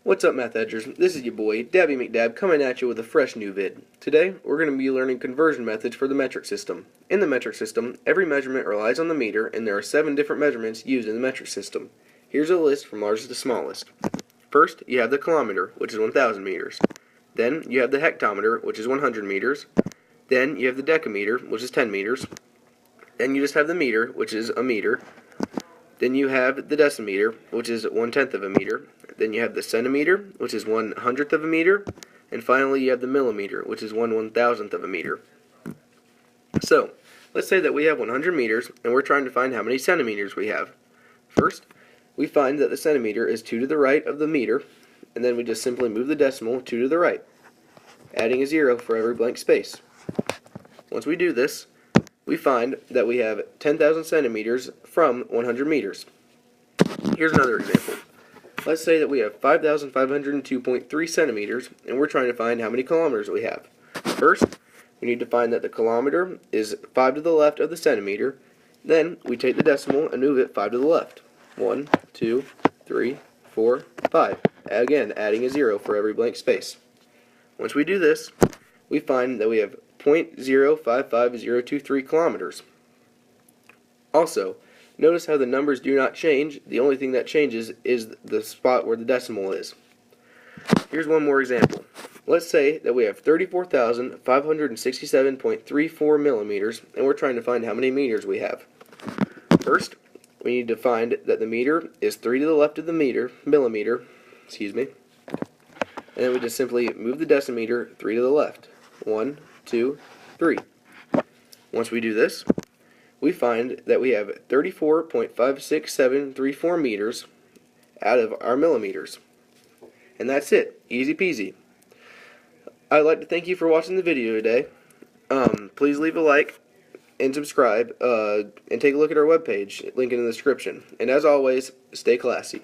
What's up, MathEdgers? This is your boy, Dabby McDab, coming at you with a fresh new vid. Today, we're going to be learning conversion methods for the metric system. In the metric system, every measurement relies on the meter, and there are 7 different measurements used in the metric system. Here's a list from largest to smallest. First, you have the kilometer, which is 1,000 meters. Then, you have the hectometer, which is 100 meters. Then, you have the decameter, which is 10 meters. Then, you just have the meter, which is a meter. Then you have the decimeter, which is 1/10 of a meter. Then you have the centimeter, which is 1/100th of a meter. And finally, you have the millimeter, which is 1/1000th of a meter. So, let's say that we have 100 meters, and we're trying to find how many centimeters we have. First, we find that the centimeter is 2 to the right of the meter, and then we just simply move the decimal 2 to the right, adding a 0 for every blank space. Once we do this, we find that we have 10,000 centimeters from 100 meters. Here's another example. Let's say that we have 5,502.3 centimeters, and we're trying to find how many kilometers we have. First, we need to find that the kilometer is 5 to the left of the centimeter. Then, we take the decimal and move it 5 to the left. 1, 2, 3, 4, 5. Again, adding a 0 for every blank space. Once we do this, we find that we have 0.055023 kilometers. Also, notice how the numbers do not change. The only thing that changes is the spot where the decimal is. Here's one more example. Let's say that we have 34,567.34 millimeters, and we're trying to find how many meters we have. First, we need to find that the meter is 3 to the left of the millimeter, and then we just simply move the decimeter 3 to the left. 1, 2, 3. Once we do this, we find that we have 34.56734 meters out of our millimeters. And that's it. Easy peasy. I'd like to thank you for watching the video today. Please leave a like and subscribe, and take a look at our webpage, link in the description. And as always, stay classy.